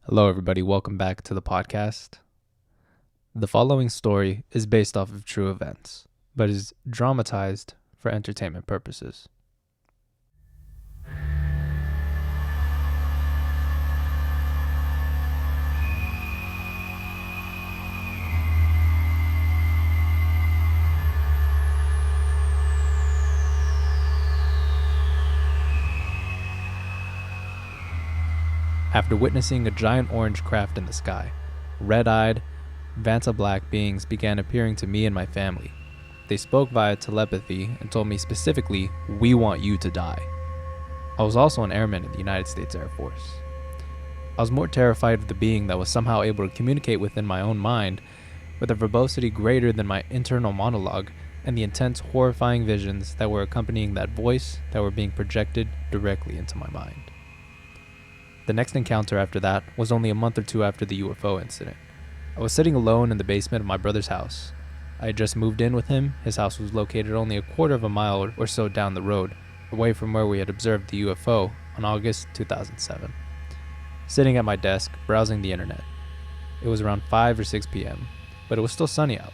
Hello, everybody. Welcome back to the podcast. The following story is based off of true events, but is dramatized for entertainment purposes. After witnessing a giant orange craft in the sky, red-eyed, Vanta Black beings began appearing to me and my family. They spoke via telepathy and told me specifically, "We want you to die." I was also an airman in the United States Air Force. I was more terrified of the being that was somehow able to communicate within my own mind with a verbosity greater than my internal monologue and the intense, horrifying visions that were accompanying that voice that were being projected directly into my mind. The next encounter after that was only a month or two after the UFO incident. I was sitting alone in the basement of my brother's house. I had just moved in with him. His house was located only a quarter of a mile or so down the road, away from where we had observed the UFO on August 2007. Sitting at my desk, browsing the internet. It was around 5 or 6 p.m., but it was still sunny out.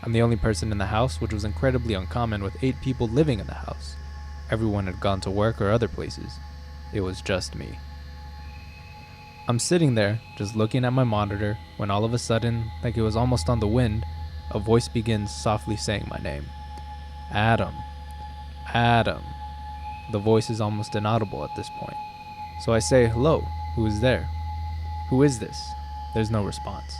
I'm the only person in the house, which was incredibly uncommon with 8 people living in the house. Everyone had gone to work or other places. It was just me. I'm sitting there, just looking at my monitor, when all of a sudden, like it was almost on the wind, a voice begins softly saying my name. Adam. Adam. The voice is almost inaudible at this point. So I say, "Hello, who is there? Who is this?" There's no response.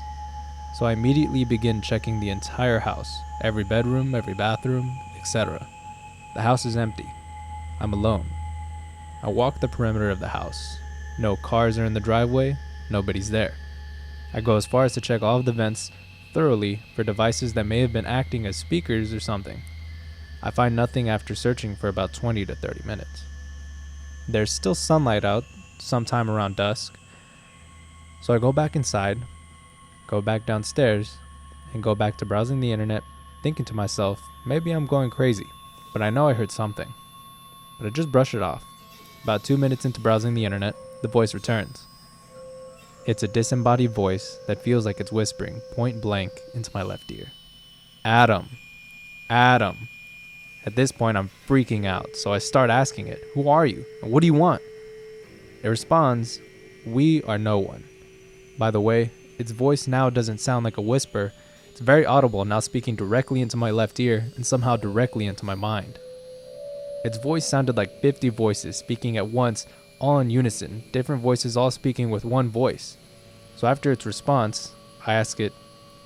So I immediately begin checking the entire house, every bedroom, every bathroom, etc. The house is empty. I'm alone. I walk the perimeter of the house. No cars are in the driveway, nobody's there. I go as far as to check all of the vents thoroughly for devices that may have been acting as speakers or something. I find nothing after searching for about 20 to 30 minutes. There's still sunlight out, sometime around dusk. So I go back inside, go back downstairs, and go back to browsing the internet, thinking to myself, maybe I'm going crazy, but I know I heard something. But I just brush it off. About 2 minutes into browsing the internet, the voice returns. It's a disembodied voice that feels like it's whispering point blank into my left ear. Adam. Adam. At this point, I'm freaking out, so I start asking it, "Who are you? And what do you want?" It responds, "We are no one." By the way, its voice now doesn't sound like a whisper. It's very audible, now speaking directly into my left ear and somehow directly into my mind. Its voice sounded like 50 voices speaking at once, all in unison, different voices all speaking with one voice. So after its response, I ask it,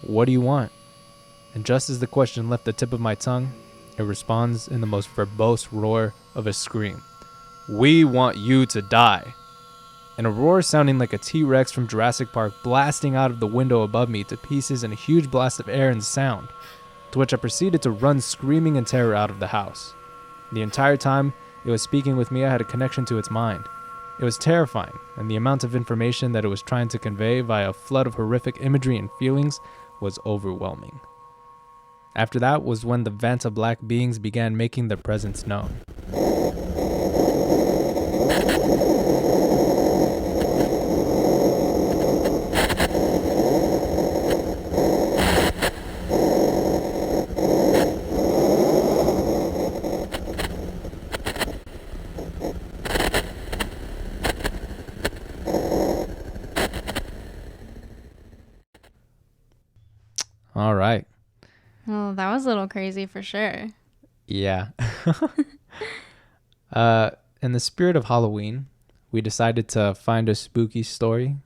"What do you want?" And just as the question left the tip of my tongue, it responds in the most verbose roar of a scream. "We want you to die." And a roar sounding like a T-Rex from Jurassic Park blasting out of the window above me to pieces in a huge blast of air and sound, to which I proceeded to run screaming in terror out of the house. The entire time it was speaking with me, I had a connection to its mind. It was terrifying, and the amount of information that it was trying to convey via a flood of horrific imagery and feelings was overwhelming. After that was when the Vanta Black beings began making their presence known. All right. Well, that was a little crazy for sure. Yeah. In the spirit of Halloween, we decided to find a spooky story.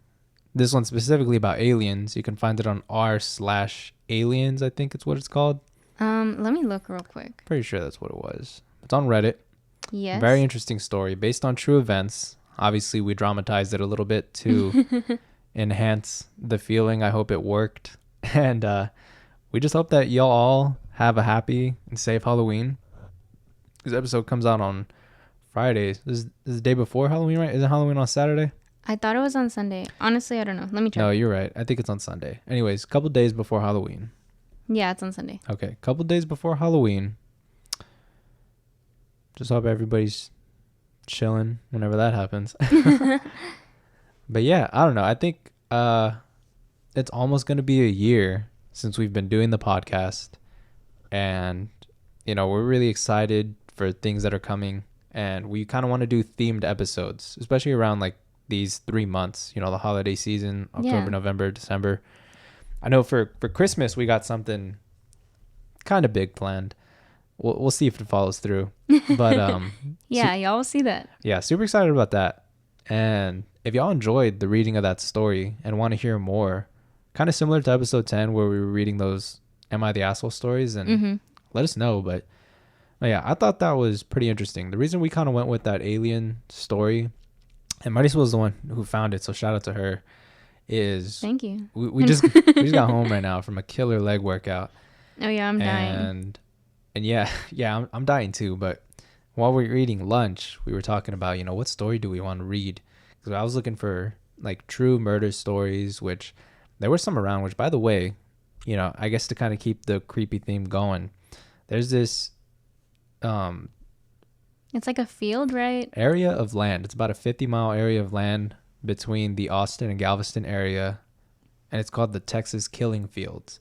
This one specifically about aliens. You can find it on r/aliens, I think it's what it's called. Let me look real quick. Pretty sure that's what it was. It's on Reddit. Yes. Very interesting story based on true events. Obviously, we dramatized it a little bit to enhance the feeling. I hope it worked. And we just hope that y'all all have a happy and safe Halloween. This episode comes out on Fridays. This is the day before Halloween, right? Isn't Halloween on Saturday? I thought it was on Sunday. Honestly, I don't know. Let me check. No, you're right. I think it's on Sunday. Anyways, a couple days before Halloween. Yeah, it's on Sunday. Okay, a couple days before Halloween. Just hope everybody's chilling whenever that happens. But yeah, I don't know. I think it's almost going to be a year since we've been doing the podcast, and we're really excited for things that are coming, and we kind of want to do themed episodes, especially around like these 3 months, the holiday season, October, Yeah. November, December. I know for Christmas we got something kind of big planned. We'll see if it follows through. But Yeah, y'all will see that. yeah, super excited about that. And if y'all enjoyed the reading of that story and want to hear more, kind of similar to episode 10 where we were reading those Am I the Asshole stories, and let us know. But yeah, I thought that was pretty interesting. The reason we kind of went with that alien story, and Marisol was the one who found it, so shout out to her, is Thank you. we just got home right now from a killer leg workout. Oh yeah, I'm dying. And yeah, I'm dying too. But while we were eating lunch, we were talking about, what story do we want to read? Because I was looking for like true murder stories, which there were some around, which by the way, I guess to kind of keep the creepy theme going, there's this It's like a field, right? area of land. It's about a 50-mile area of land between the Austin and Galveston area, and it's called the Texas Killing Fields.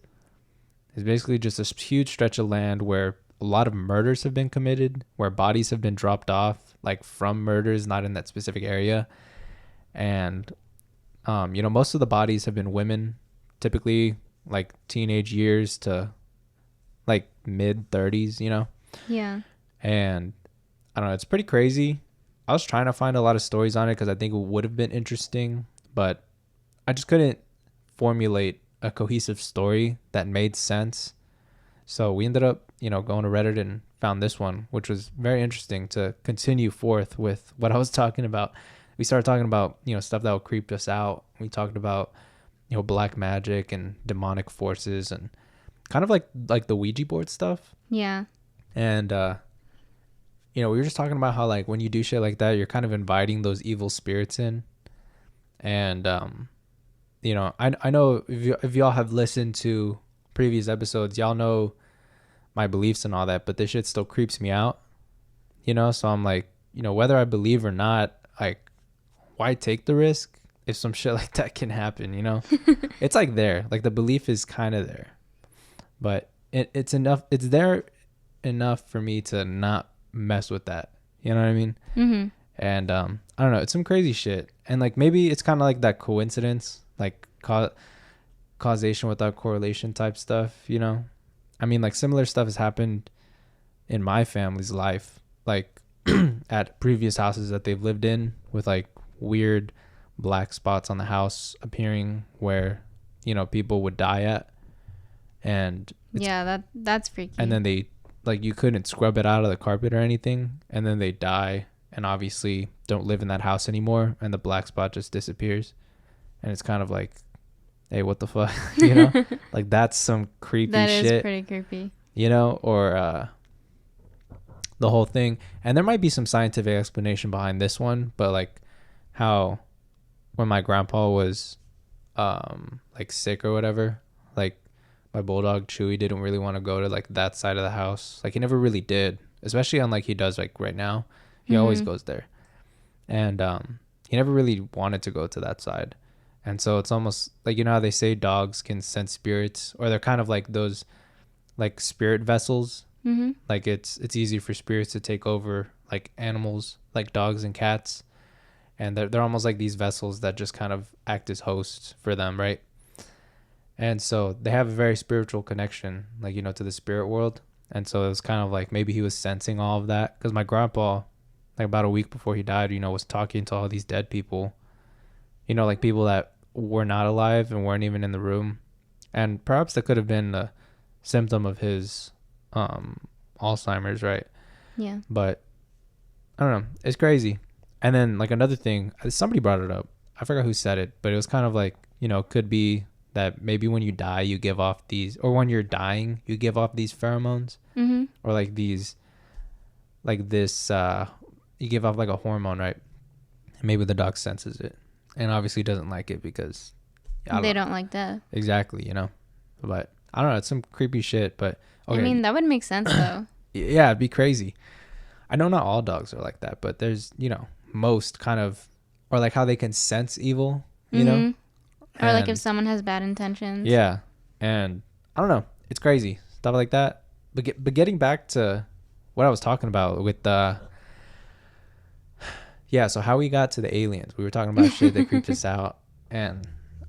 It's basically just a huge stretch of land where a lot of murders have been committed, where bodies have been dropped off, like from murders, not in that specific area. And, most of the bodies have been women, typically like teenage years to like mid 30s, Yeah. And I don't know, it's pretty crazy. I was trying to find a lot of stories on it because I think it would have been interesting, but I just couldn't formulate a cohesive story that made sense. So we ended up, going to Reddit and found this one, which was very interesting to continue forth with what I was talking about. We started talking about, stuff that would creep us out. We talked about, black magic and demonic forces and kind of like the Ouija board stuff. Yeah. And, we were just talking about how like when you do shit like that, you're kind of inviting those evil spirits in. And, I know if y'all have listened to previous episodes, y'all know my beliefs and all that, but this shit still creeps me out, so I'm like, whether I believe or not, like, why take the risk if some shit like that can happen, It's like there, like the belief is kind of there, but it's there enough for me to not mess with that, you know what I mean? Mm-hmm. And I don't know, it's some crazy shit, and like maybe it's kind of like that coincidence, like causation without correlation type stuff, I mean, like similar stuff has happened in my family's life, like at previous houses that they've lived in, with like weird black spots on the house appearing where, people would die at. And yeah, that's freaky. And then they, like, you couldn't scrub it out of the carpet or anything, and then they die and obviously don't live in that house anymore, and the black spot just disappears. And it's kind of like, hey, what the fuck, like that's some creepy shit. That is pretty creepy. Or the whole thing. And there might be some scientific explanation behind this one, but like how when my grandpa was like sick or whatever, like my bulldog Chewy didn't really want to go to like that side of the house. Like he never really did, especially unlike he does like right now. He always goes there. And he never really wanted to go to that side. And so it's almost like, how they say dogs can sense spirits, or they're kind of like those like spirit vessels. Mm-hmm. Like it's easy for spirits to take over like animals, like dogs and cats. And they're almost like these vessels that just kind of act as hosts for them, right? And so they have a very spiritual connection, like, to the spirit world. And so it was kind of like maybe he was sensing all of that. Because my grandpa, like about a week before he died, was talking to all these dead people. Like people that were not alive and weren't even in the room. And perhaps that could have been a symptom of his Alzheimer's, right? Yeah. But I don't know. It's crazy. And then like another thing, somebody brought it up. I forgot who said it, but it was kind of like, could be that maybe when you die, you give off these, or when you're dying, you give off these pheromones, or like these, like this, you give off like a hormone, right? And maybe the dog senses it and obviously doesn't like it because they don't like that. Exactly, but I don't know. It's some creepy shit, but okay. I mean, that would make sense though. Yeah, it'd be crazy. I know not all dogs are like that, but there's, most kind of or like how they can sense evil, you know? Mm-hmm. Or like if And someone has bad intentions. yeah, and I don't know, it's crazy stuff like that. But getting back to what I was talking about with the yeah, so how we got to the aliens, we were talking about shit that creeped us out, and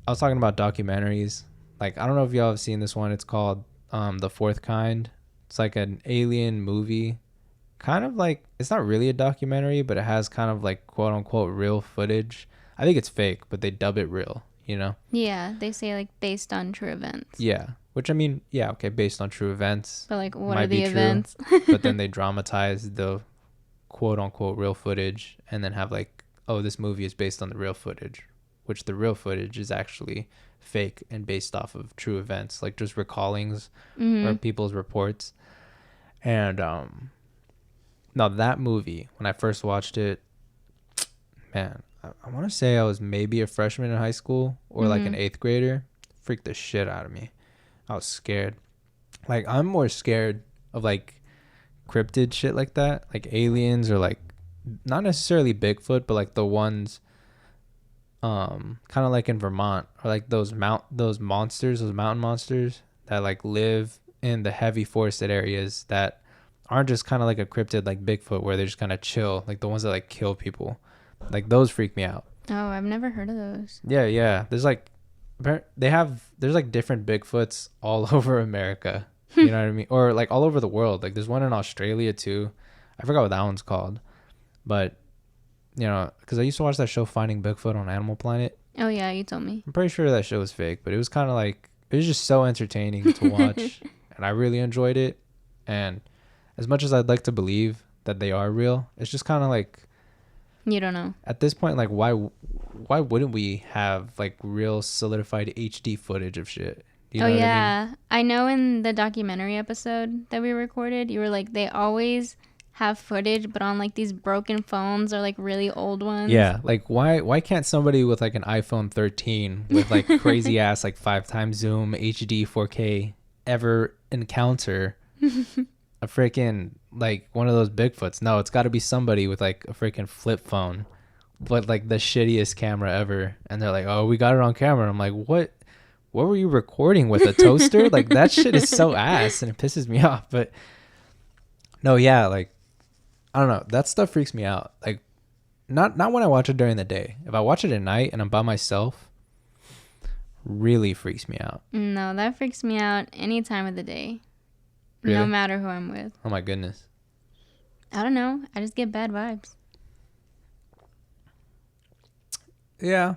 I was talking about documentaries. Like I don't know if y'all have seen this one. It's called The Fourth Kind. It's like an alien movie, kind of like, it's not really a documentary, but it has kind of like quote unquote real footage. I think it's fake, but they dub it real, you know? Yeah, they say like based on true events. Yeah, which I mean, yeah, okay, based on true events. But like, what Might are the be true, events? but then they dramatize the quote unquote real footage and then have like, oh, this movie is based on the real footage, which the real footage is actually fake and based off of true events, like just recallings or people's reports. And now that movie, when I first watched it, man, I want to say I was maybe a freshman in high school or like an eighth grader. Freaked the shit out of me. I was scared. Like I'm more scared of like cryptid shit like that, like aliens, or like not necessarily Bigfoot, but like the ones kind of like in Vermont, or like those monsters, those mountain monsters that like live in the heavy forested areas that aren't just kind of like a cryptid like Bigfoot where they're just kind of chill, like the ones that like kill people. Like those freak me out. Oh, I've never heard of those. Yeah, there's like there's like different Bigfoots all over America. You know what I mean? Or like all over the world. Like there's one in Australia too. I forgot what that one's called. But, you know, because I used to watch that show Finding Bigfoot on Animal Planet. Oh yeah, you told me. I'm pretty sure that show was fake, but it was kind of like, it was just so entertaining to watch. And I really enjoyed it. And as much as I'd like to believe that they are real, it's just kind of like, You don't know. at this point, like why wouldn't we have like real solidified HD footage of shit? You know what I mean? I know in the documentary episode that we recorded, you were like, they always have footage, but on like these broken phones or like really old ones. Yeah, like why can't somebody with like an iPhone 13 with like crazy ass like 5x zoom HD 4K ever encounter a freaking like one of those Bigfoots? No, it's got to be somebody with like a freaking flip phone, but like the shittiest camera ever, and they're like, oh, we got it on camera. I'm like, what were you recording with, a toaster? Like that shit is so ass, and it pisses me off. But no, yeah, like I don't know, that stuff freaks me out. Like not when I watch it during the day. If I watch it at night and I'm by myself, really freaks me out. No, that freaks me out any time of the day. Really? No matter who I'm with. Oh my goodness. I don't know. I just get bad vibes. Yeah,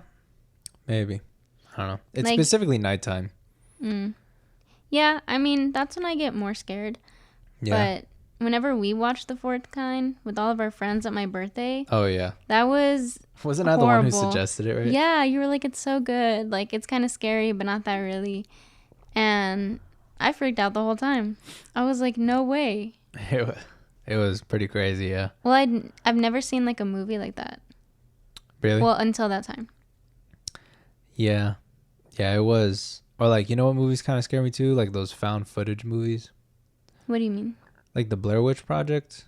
maybe. I don't know. It's Like, specifically nighttime. Yeah, I mean, that's when I get more scared. Yeah. But whenever we watched The Fourth Kind with all of our friends at my birthday, Oh yeah. that was Wasn't I the one who horrible. suggested it, right? Yeah, you were like, it's so good. Like, it's kind of scary, but not that really. And I freaked out the whole time. I was like, no way. It was pretty crazy, yeah. Well, I've never seen like a movie like that. Really? Well, until that time. Yeah. Yeah, it was. Or like, you know what movies kind of scare me too? Like those found footage movies. What do you mean? Like the Blair Witch Project.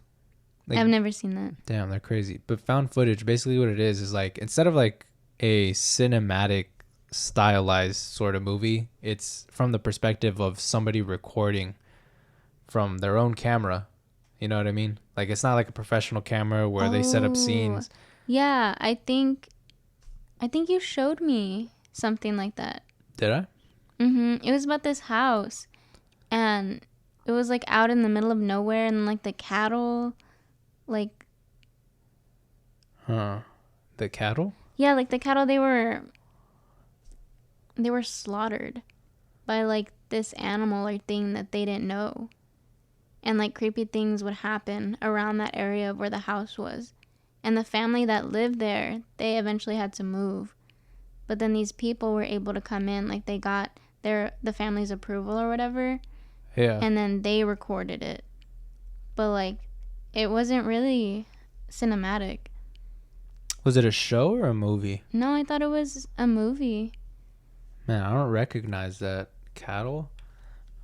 Like, I've never seen that. damn, they're crazy. But found footage, basically what it is like, instead of like a cinematic stylized sort of movie, it's from the perspective of somebody recording from their own camera. You know what I mean? Like it's not like a professional camera where they set up scenes. Yeah, I think you showed me something like that. Did I? It was about this house, and it was like out in the middle of nowhere, and like the cattle, like The cattle? yeah, like the cattle, they were slaughtered by like this animal or thing that they didn't know, and like creepy things would happen around that area of where the house was, and the family that lived there, they eventually had to move, but then these people were able to come in, like they got the family's approval or whatever. Yeah. And then they recorded it. But like it wasn't really cinematic. Was it a show or a movie? No, I thought it was a movie. Man, I don't recognize that. Cattle?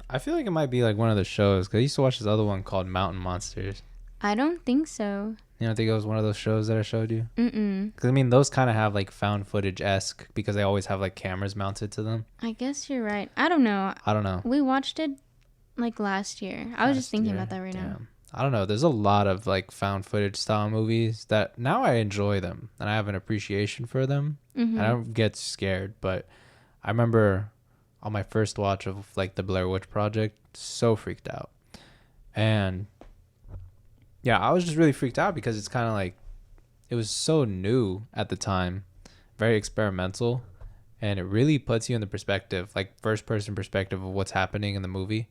I feel like it might be like one of the shows, because I used to watch this other one called Mountain Monsters. I don't think so. You don't think it was one of those shows that I showed you? Mm-mm. Because, I mean, those kind of have, like, found footage-esque because they always have, like, cameras mounted to them. I guess you're right. I don't know. I don't know. We watched it, like, last year. I was just thinking about that right now. I don't know. There's a lot of, like, found footage style movies that now I enjoy them and I have an appreciation for them. Mm-hmm. And I don't get scared, but I remember on my first watch of, like, the Blair Witch Project, so freaked out. And yeah, I was just really freaked out because it's kind of like, it was so new at the time, very experimental, and it really puts you in the perspective, like first person perspective of what's happening in the movie.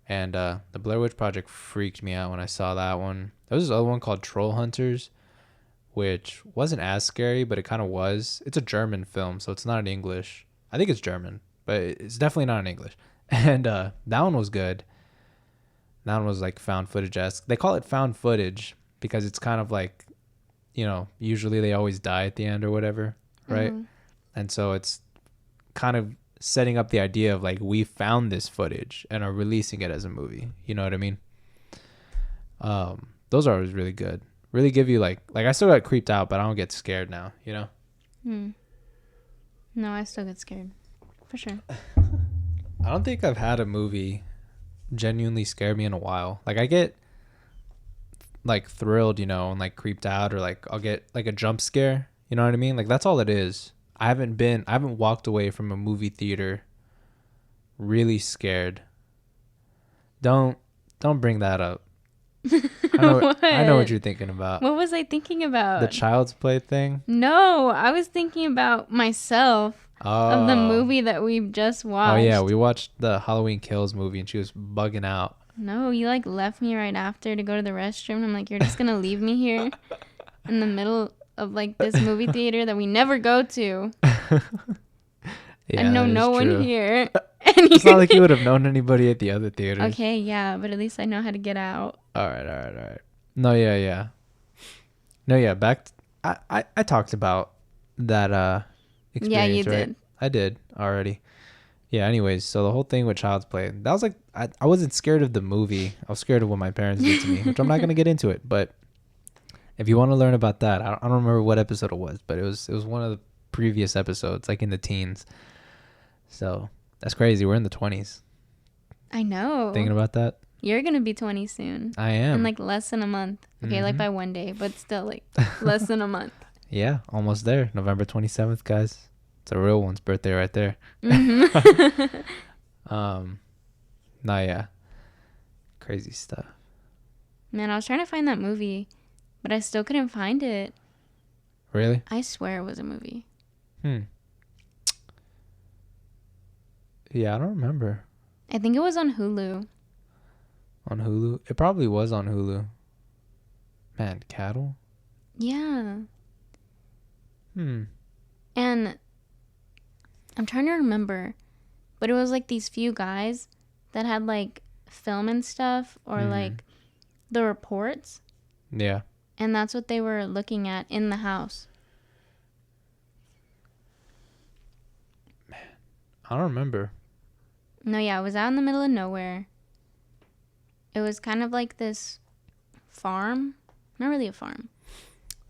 And the Blair Witch Project freaked me out when I saw that one. There was this other one called Troll Hunters, which wasn't as scary, but it kind of was. It's a German film, so it's not in English. I think it's German, but it's definitely not in English. And that one was good. That one was like found footage-esque. They call it found footage because it's kind of like, you know, usually they always die at the end or whatever, right? Mm-hmm. And so it's kind of setting up the idea of like, we found this footage and are releasing it as a movie. You know what I mean? Those are always really good. Really give you like I still got creeped out, but I don't get scared now, you know? No, I still get scared. For sure. I don't think I've had a movie genuinely scare me in a while. Like I get like thrilled, you know, and like creeped out, or like I'll get like a jump scare, you know what I mean? Like that's all it is. I haven't walked away from a movie theater really scared. Don't bring that up. I know what you're thinking about. What was I thinking about? The Child's Play thing? No, I was thinking about myself. Of the movie that we just watched. Oh yeah, we watched the Halloween Kills movie and she was bugging out. No, you like left me right after to go to the restroom. I'm like, you're just gonna leave me here in the middle of like this movie theater that we never go to. Yeah, I know no one true. here. It's not like you would have known anybody at the other theaters. Okay, yeah, but at least I know how to get out. All right. No, yeah. Back. I talked about that experience. Yeah, you right? did. I did already. Yeah. Anyways, so the whole thing with Child's Play, that was like I wasn't scared of the movie. I was scared of what my parents did to me, which I'm not gonna get into it. But if you want to learn about that, I don't remember what episode it was, but it was one of the previous episodes, like in the teens. So that's crazy. We're in the 20s. I know. Thinking about that. You're gonna be 20 soon. I am. In like less than a month. Okay, like by one day, but still like less than a month. Yeah, almost there. November 27th, guys. It's a real one's birthday right there. Mm-hmm. No, yeah. Crazy stuff. Man, I was trying to find that movie, but I still couldn't find it. Really? I swear it was a movie. Yeah, I don't remember. I think it was on Hulu. On Hulu? It probably was on Hulu. Man, cattle? Yeah. And I'm trying to remember, but it was like these few guys that had like film and stuff, or like the reports. Yeah. And that's what they were looking at in the house. Man, I don't remember. No, yeah, it was out in the middle of nowhere. It was kind of like this farm. Not really a farm.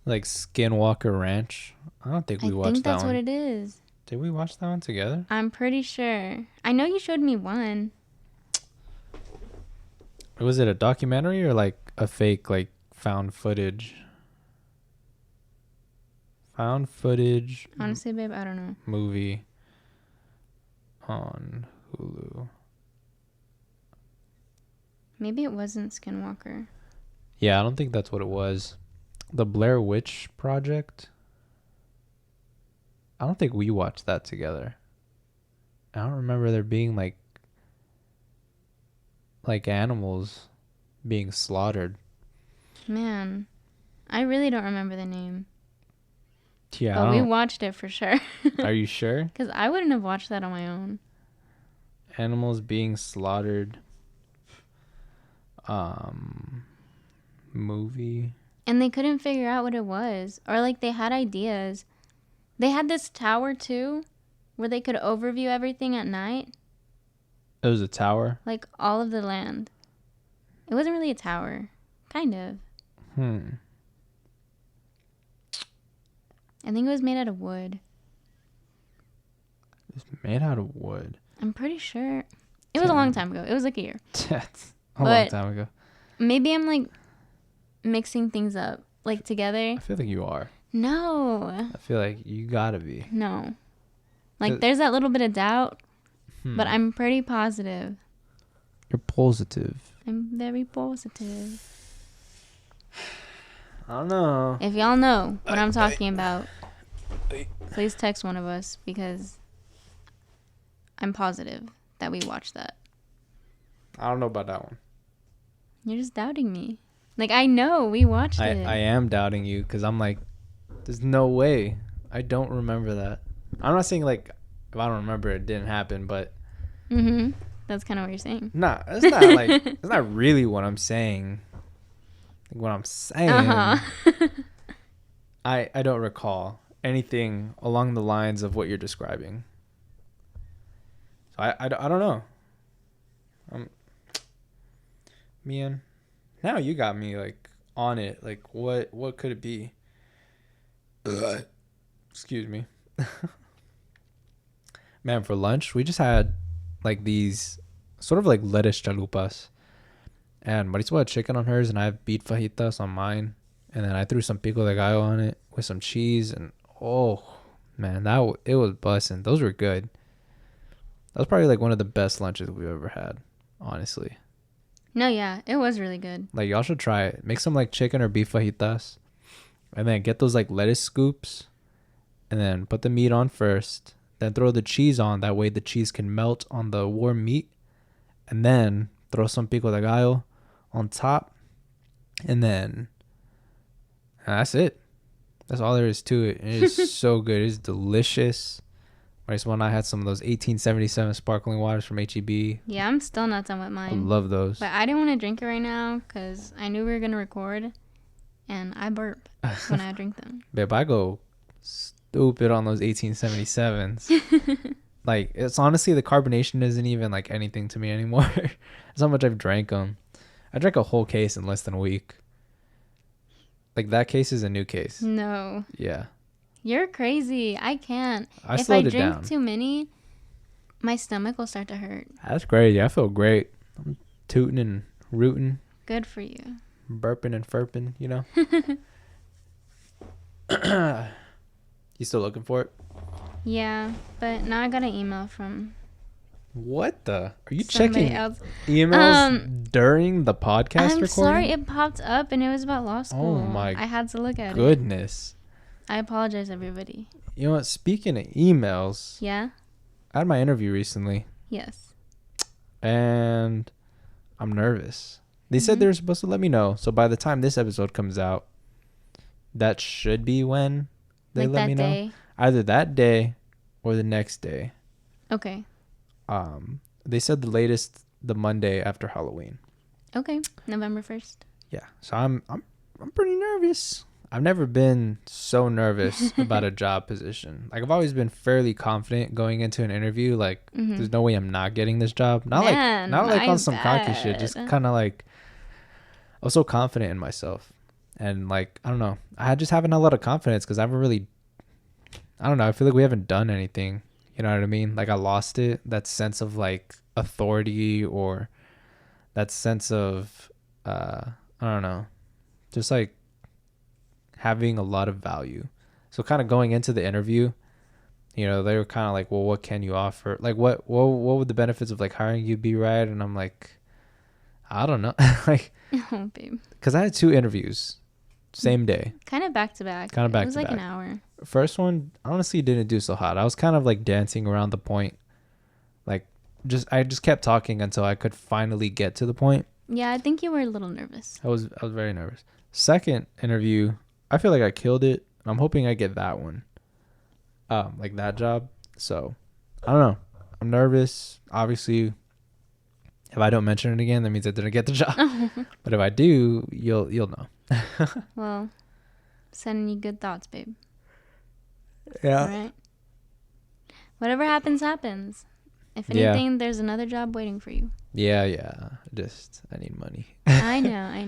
Like Skinwalker Ranch? I don't think we watched that one. I think that's what it is. Did we watch that one together? I'm pretty sure. I know you showed me one. Was it a documentary or like a fake, like found footage? Found footage. Honestly, babe, I don't know. Movie on Hulu. Maybe it wasn't Skinwalker. Yeah, I don't think that's what it was. The Blair Witch Project. I don't think we watched that together. I don't remember there being like animals being slaughtered. Man, I really don't remember the name. Yeah, but we watched it for sure. Are you sure? Because I wouldn't have watched that on my own. Animals being slaughtered. Movie. And they couldn't figure out what it was. Or like they had ideas. They had this tower too, where they could overview everything at night. It was a tower? Like all of the land. It wasn't really a tower. Kind of. I think it was made out of wood. It's made out of wood. I'm pretty sure. It was a long time ago. It was like a year. That's a long time ago. Maybe I'm like mixing things up like together. I feel like you are. No. I feel like you gotta be. No. Like there's that little bit of doubt, but I'm pretty positive. You're positive. I'm very positive. I don't know. If y'all know what I'm talking about, please text one of us because I'm positive that we watched that. I don't know about that one. You're just doubting me. Like, I know we watched it. I am doubting you because I'm like, there's no way. I don't remember that. I'm not saying like if I don't remember it didn't happen, but that's kind of what you're saying. Nah, it's not like it's not really what I'm saying. Like, what I'm saying, I don't recall anything along the lines of what you're describing. So I don't know. Man, now you got me like on it. Like what could it be? Excuse me. Man, for lunch we just had like these sort of like lettuce chalupas, and Marisol had chicken on hers and I have beet fajitas on mine, and then I threw some pico de gallo on it with some cheese, and oh man, it was bussin'. Those were good. That was probably like one of the best lunches we've ever had, honestly. No, yeah, it was really good. Like, y'all should try it. Make some like chicken or beef fajitas, and then get those like lettuce scoops, and then put the meat on first, then throw the cheese on. That way the cheese can melt on the warm meat, and then throw some pico de gallo on top, and then that's it. That's all there is to it. It is so good. It's delicious. Marisol and I had some of those 1877 sparkling waters from HEB. Yeah, I'm still not done with mine. I love those. But I didn't want to drink it right now because I knew we were going to record, and I burp when I drink them. Babe, I go stupid on those 1877s. Like, it's honestly, the carbonation isn't even like anything to me anymore. That's how much I've drank them. I drank a whole case in less than a week. Like, that case is a new case. No. Yeah. You're crazy. I can't. If I drink too many, my stomach will start to hurt. That's crazy. I feel great. I'm tooting and rooting. Good for you. Burping and furping, you know? You still looking for it? Yeah, but now I got an email from... What the? Are you somebody checking else. emails during the podcast I'm recording? sorry, it popped up and it was about law school. Oh my I had to look at it. goodness. I apologize, everybody. You know what? Speaking of emails, Yeah? I had my interview recently, Yes. and I'm nervous. They said they were supposed to let me know, so by the time this episode comes out, that should be when they like let that me know. day? Either that day or the next day. Okay. They said the latest the Monday after Halloween. Okay. November 1st. Yeah, so I'm pretty nervous. I've never been so nervous about a job position. Like, I've always been fairly confident going into an interview. Like, there's no way I'm not getting this job. Not like on some cocky shit. Just kind of like, I was so confident in myself. And like, I don't know. I just haven't had a lot of confidence because I haven't really, I don't know. I feel like we haven't done anything. You know what I mean? Like, I lost it. That sense of like authority, or that sense of, I don't know. Just like having a lot of value. So kind of going into the interview, you know, they were kind of like, well, what can you offer? Like, what would the benefits of like hiring you be, right? And I'm like, I don't know. Like, Oh, babe. because I had 2 interviews same day. Kind of back to back. Kind of back It was to like back. an hour. First one honestly didn't do so hot. I was kind of like dancing around the point. Like, I just kept talking until I could finally get to the point. Yeah, I think you were a little nervous. I was very nervous. Second interview, I feel like I killed it. I'm hoping I get that one. Like that job. So, I don't know. I'm nervous. Obviously, if I don't mention it again, that means I didn't get the job. But if I do, you'll know. Well, sending you good thoughts, babe. Yeah. All right. Whatever happens, happens. If Yeah. anything, there's another job waiting for you. Yeah. I need money. I know. I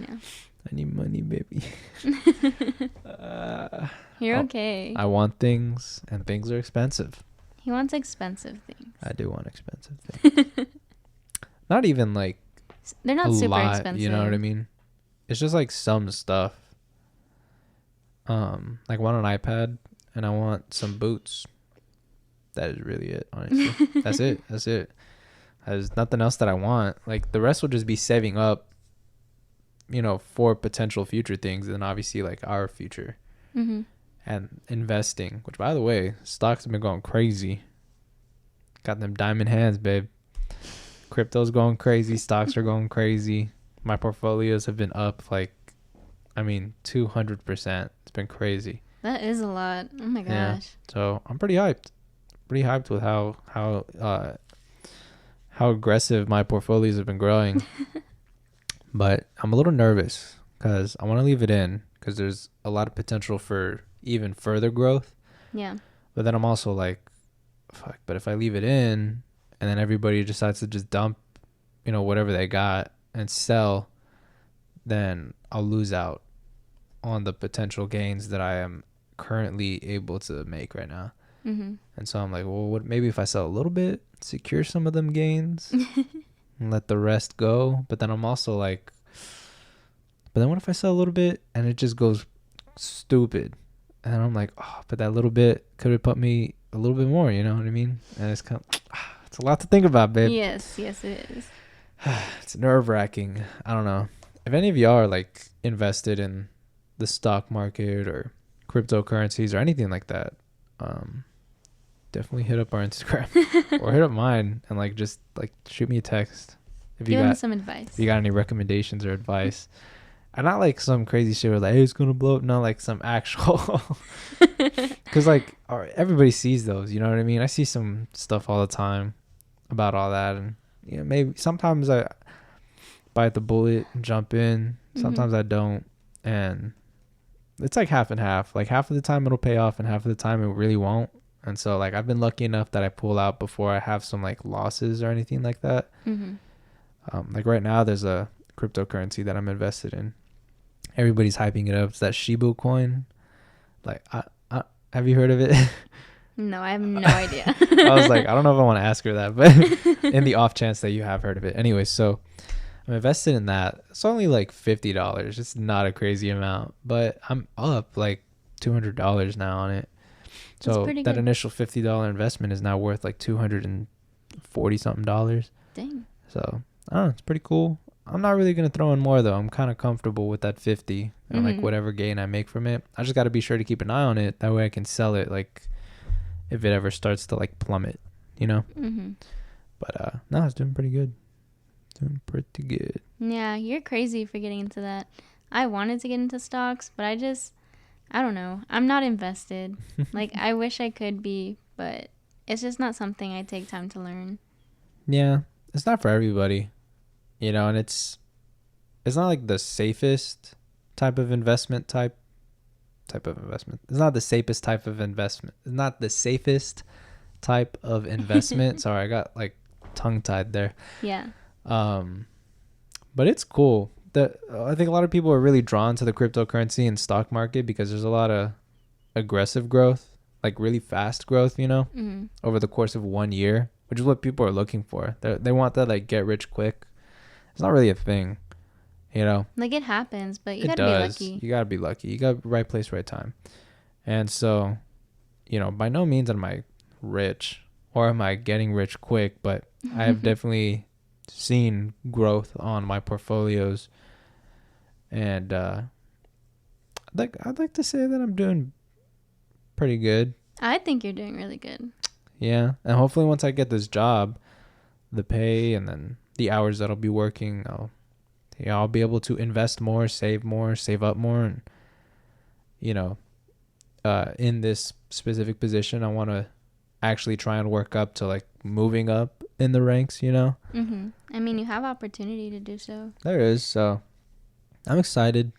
need money, baby. You're I- okay. I want things, and things are expensive. He wants expensive things. I do want expensive things. Not even like They're not a super lot, expensive. you know what I mean? It's just like some stuff. Like I want an iPad, and I want some boots. That is really it, honestly. That's it. There's nothing else that I want. Like the rest will just be saving up, for potential future things, and obviously like our future. Mm-hmm. And investing, which by the way, stocks have been going crazy. Got them diamond hands, babe. Crypto's going crazy. Stocks are going crazy. My portfolios have been up 200%. It's been crazy. That is a lot. Oh my gosh. Yeah. So I'm pretty hyped. Pretty hyped with how aggressive my portfolios have been growing. But I'm a little nervous because I want to leave it in because there's a lot of potential for even further growth. Yeah. But then I'm also like, fuck, but if I leave it in and then everybody decides to just dump, whatever they got and sell, then I'll lose out on the potential gains that I am currently able to make right now. Mm-hmm. And so I'm like, well, maybe if I sell a little bit, secure some of them gains and let the rest go. But then I'm also like, but then what if I sell a little bit and it just goes stupid? And I'm like, oh, but that little bit could have put me a little bit more, you know what I mean? And it's it's a lot to think about, babe. Yes, it is. It's nerve-wracking. I don't know. If any of y'all are like invested in the stock market or cryptocurrencies or anything like that, definitely hit up our Instagram or hit up mine and like just like shoot me a text if you Give him got some advice. if you got any recommendations or advice. And not like some crazy shit where like, hey, it's gonna blow up. No, like some actual, because like everybody sees those, you know what I mean? I see some stuff all the time about all that, and maybe sometimes I bite the bullet and jump in, sometimes I don't, and it's like half and half. Like half of the time it'll pay off and half of the time it really won't. And so like I've been lucky enough that I pull out before I have some like losses or anything like that. Like right now there's a cryptocurrency that I'm invested in. Everybody's hyping it up. It's that Shibu coin. Like have you heard of it? No, I have no idea. I was like, I don't know if I want to ask her that, but in the off chance that you have heard of it. Anyway, so I'm invested in that. It's only like $50. It's not a crazy amount, but I'm up like $200 now on it. So that initial $50 investment is now worth like $240 something. Dang. So I don't know. It's pretty cool. I'm not really going to throw in more though. I'm kind of comfortable with that 50 and like whatever gain I make from it. I just got to be sure to keep an eye on it. That way I can sell it like if it ever starts to like plummet, But no, it's doing pretty good. Doing pretty good. Yeah, you're crazy for getting into that. I wanted to get into stocks, but I don't know. I'm not invested. Like I wish I could be, but it's just not something I take time to learn. Yeah, it's not for everybody. And it's not like the safest type of investment type of investment. It's not the safest type of investment. It's not the safest type of investment. Sorry, I got like tongue tied there. Yeah. But it's cool. I think a lot of people are really drawn to the cryptocurrency and stock market because there's a lot of aggressive growth, like really fast growth, over the course of 1 year, which is what people are looking for. They want that like get rich quick. It's not really a thing, Like it happens, but you gotta be lucky. You gotta be lucky. You got right place, right time. And so, by no means am I rich or am I getting rich quick, but I have definitely seen growth on my portfolios. And I'd like to say that I'm doing pretty good. I think you're doing really good. Yeah. And hopefully once I get this job, the pay and then the hours that I'll be working, I'll be able to invest more, save up more. And, in this specific position, I want to actually try and work up to like moving up in the ranks, I mean, you have opportunity to do so. There is. So I'm excited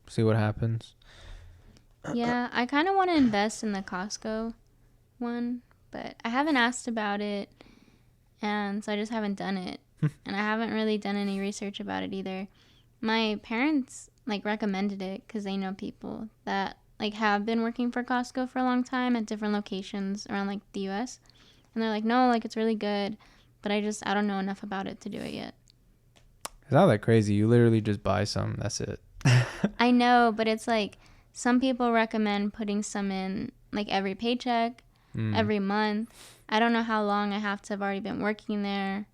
to see what happens. Yeah, I kind of want to invest in the Costco one, but I haven't asked about it. And so I just haven't done it. And I haven't really done any research about it either. My parents like recommended it because they know people that like have been working for Costco for a long time at different locations around like the US. And they're like, no, like it's really good. But I don't know enough about it to do it yet. It's not that crazy. You literally just buy some. That's it. I know, but it's like some people recommend putting some in like every paycheck, every month. I don't know how long I have to have already been working there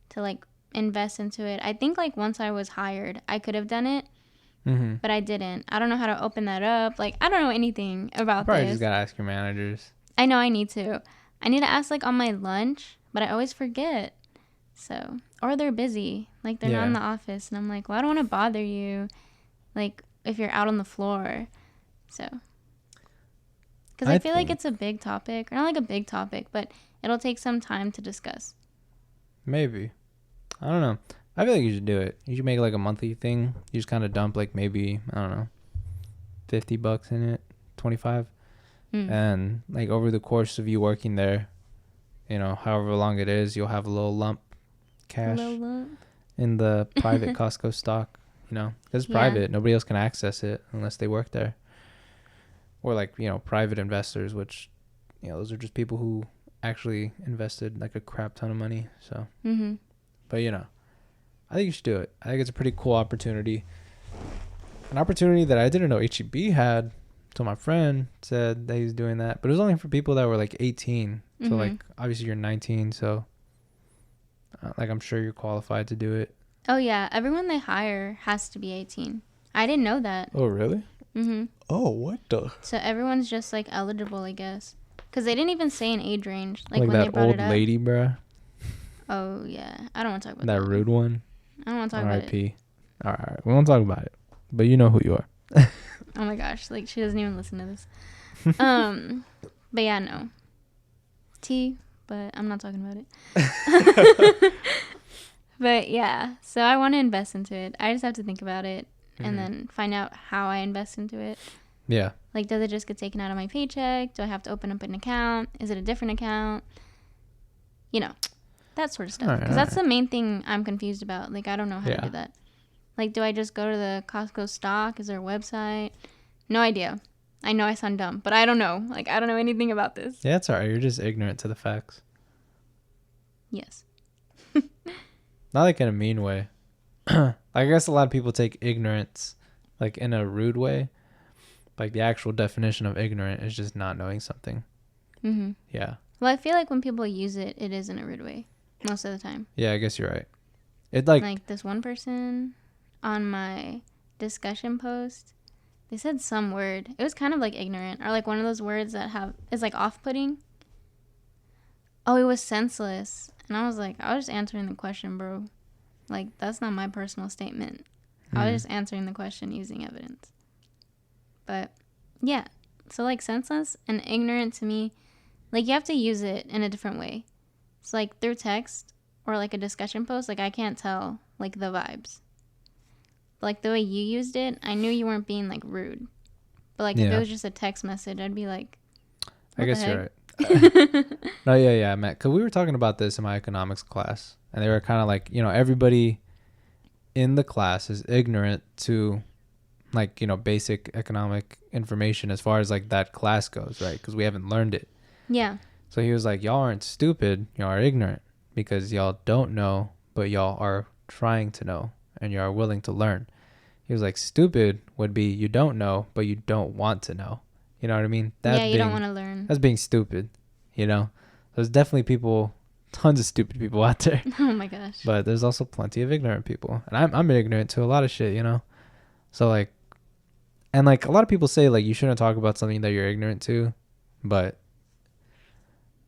to like invest into it. I think like once I was hired, I could have done it, but I didn't. I don't know how to open that up. Like I don't know anything about Probably this. just gotta ask your managers. I know I need to. I need to ask like on my lunch, but I always forget. So, or they're busy, like they're not in the office, and I'm like, well, I don't want to bother you, like if you're out on the floor. So, because I feel like it's a big topic, or not like a big topic, but it'll take some time to discuss. Maybe. I don't know. I feel like you should do it. You should make like a monthly thing. You just kind of dump like maybe, I don't know, $50 in it, 25. And like over the course of you working there, you know, however long it is, you'll have a little lump cash in the private Costco stock, you know, because it's private. Nobody else can access it unless they work there. Or like, you know, private investors, which, you know, those are just people who actually invested like a crap ton of money. So, but you know, I think you should do it. I think it's a pretty cool opportunity. An opportunity that I didn't know HEB had. So my friend said that he's doing that, but it was only for people that were like 18. So like obviously you're 19, so like I'm sure you're qualified to do it. Oh yeah, everyone they hire has to be 18. I didn't know that. Oh really? Oh, what the? So everyone's just like eligible, I guess, because they didn't even say an age range. Like when that they brought old it up. lady, bruh. Oh yeah, I don't want to talk about that rude one. I don't want to talk about it. R.I.P. All right, we won't talk about it, but you know who you are. Oh my gosh, like she doesn't even listen to this. But yeah, no. Tea, but I'm not talking about it. But yeah, so I want to invest into it. I just have to think about it and then find out how I invest into it. Yeah. Like, does it just get taken out of my paycheck? Do I have to open up an account? Is it a different account? You know, that sort of stuff. Because that's the main thing I'm confused about. Like, I don't know how to do that. Like, do I just go to the Costco stock? Is there a website? No idea. I know I sound dumb, but I don't know. Like, I don't know anything about this. Yeah, it's all right. You're just ignorant to the facts. Yes. Not like in a mean way. I guess a lot of people take ignorance like in a rude way. Like the actual definition of ignorant is just not knowing something. Yeah. Well, I feel like when people use it, it is in a rude way most of the time. Yeah, I guess you're right. It like this one person on my discussion post, they said some word. It was kind of like ignorant, or like one of those words that is like off-putting. Oh, it was senseless. And I was like, I was just answering the question, bro. Like, that's not my personal statement. I was just answering the question using evidence. But yeah, so like senseless and ignorant to me, like you have to use it in a different way. So like through text or like a discussion post, like I can't tell like the vibes. But, like the way you used it, I knew you weren't being like rude. But like if it was just a text message, I'd be like, I guess you're right. No, yeah, Matt. Because we were talking about this in my economics class, and they were kind of like, you know, everybody in the class is ignorant to, like, you know, basic economic information as far as like that class goes, right? Because we haven't learned it. Yeah. So he was like, y'all aren't stupid, y'all are ignorant because y'all don't know, but y'all are trying to know, and you are willing to learn. He was like, stupid would be you don't know, but you don't want to know. You know what I mean? You don't want to learn. That's being stupid, you know? There's definitely tons of stupid people out there. Oh my gosh. But there's also plenty of ignorant people. And I'm ignorant to a lot of shit, you know? So like, and like a lot of people say like you shouldn't talk about something that you're ignorant to, but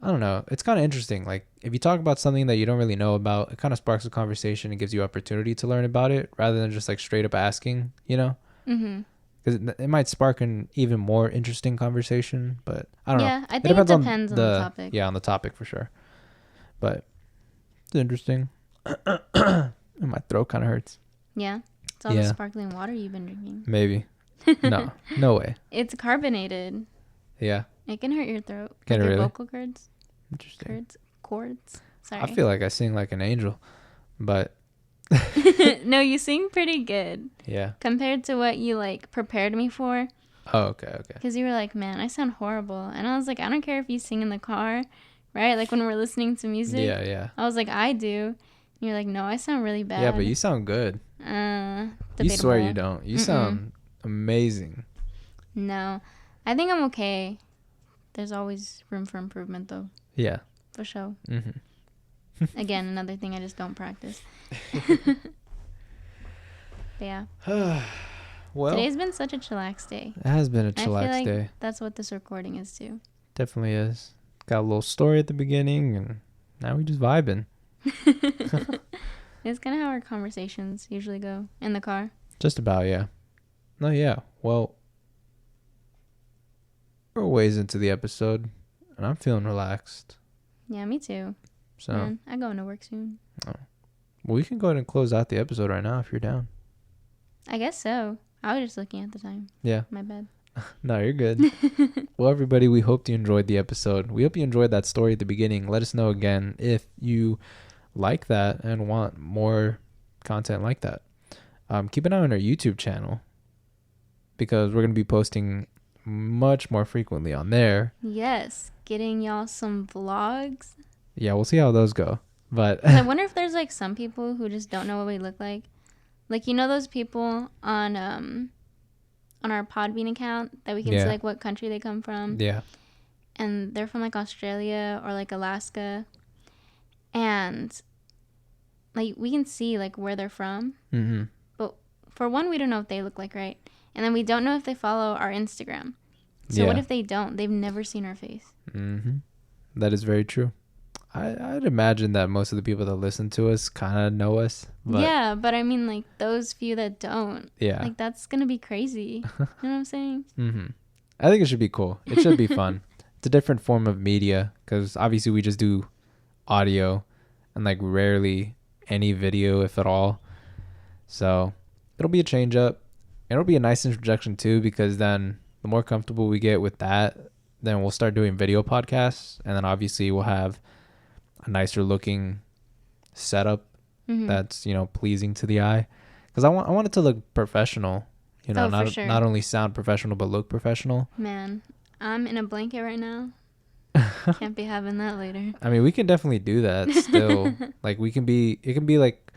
I don't know. It's kind of interesting. Like if you talk about something that you don't really know about, it kind of sparks a conversation and gives you opportunity to learn about it rather than just like straight up asking, you know? Because it might spark an even more interesting conversation, but I don't know. Yeah, I think it depends on the topic. Yeah, on the topic for sure. But it's interesting. My throat kind of hurts. Yeah? It's all the sparkling water you've been drinking. Maybe. No way. It's carbonated. Yeah. It can hurt your throat. Can it your really? vocal cords. Interesting. Cords. Sorry. I feel like I sing like an angel, but No, you sing pretty good yeah. compared to what you like prepared me for. Oh, okay. Because you were like, man, I sound horrible. And I was like, I don't care if you sing in the car, right? Like when we're listening to music. Yeah. I was like, I do. And you're like, no, I sound really bad. Yeah, but you sound good. Debatable. You swear you don't. You sound amazing. No, I think I'm okay. There's always room for improvement, though. Yeah. For sure. Mm-hmm. Again, another thing I just don't practice. But yeah. Well, Today's been such a chillax day. It has been a chillax I feel like day. that's what this recording is too. Definitely is. Got a little story at the beginning, and now we just vibing. It's kind of how our conversations usually go in the car. Just about, yeah. No, yeah. Well, we're a ways into the episode, and I'm feeling relaxed. Yeah, me too. So, Man, I go into work soon. well, we can go ahead and close out the episode right now if you're down. I guess so. I was just looking at the time. Yeah. My bad. No, you're good. Well, everybody, we hope you enjoyed the episode. We hope you enjoyed that story at the beginning. Let us know again if you like that and want more content like that. Keep an eye on our YouTube channel because we're going to be posting much more frequently on there. Yes, getting y'all some vlogs. Yeah, we'll see how those go. But I wonder if there's like some people who just don't know what we look like. Like, you know those people on our Podbean account that we can see like what country they come from. Yeah. And they're from like Australia or like Alaska. And like we can see like where they're from. Mm-hmm. But for one, we don't know if they look like, right? And then we don't know if they follow our Instagram. So what if they don't? They've never seen our face. Mm-hmm. That is very true. I'd imagine that most of the people that listen to us kind of know us. But yeah, but I mean, like, those few that don't. Yeah. Like, that's going to be crazy. You know what I'm saying? Mm-hmm. I think it should be cool. It should be fun. It's a different form of media because obviously we just do audio and, like, rarely any video, if at all. So it'll be a change up. It'll be a nice introduction, too, because then the more comfortable we get with that, then we'll start doing video podcasts. And then obviously we'll have a nicer looking setup that's, you know, pleasing to the eye, because I want it to look professional, you know, not only sound professional but look professional. Man, I'm in a blanket right now. Can't be having that later. I mean, we can definitely do that still. Like it can be like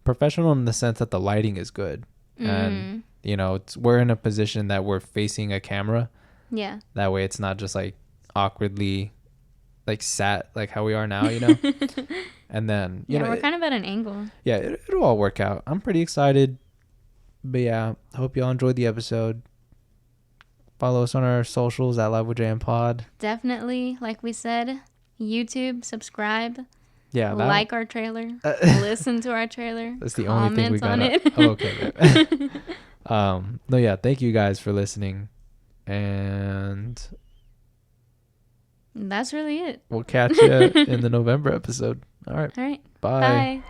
professional in the sense that the lighting is good and you know we're in a position that we're facing a camera. Yeah, that way it's not just like awkwardly like sat like how we are now, you know. And then you know we're kind of at an angle. Yeah, it'll all work out. I'm pretty excited. But yeah, I hope y'all enjoyed the episode. Follow us on our socials at livewithjm pod. Definitely, like we said, YouTube, subscribe. Yeah, like our trailer. Listen to our trailer. That's the only thing we got on it. Oh, okay. No, yeah, thank you guys for listening. And that's really it. We'll catch you in the November episode. All right. All right. Bye. Bye.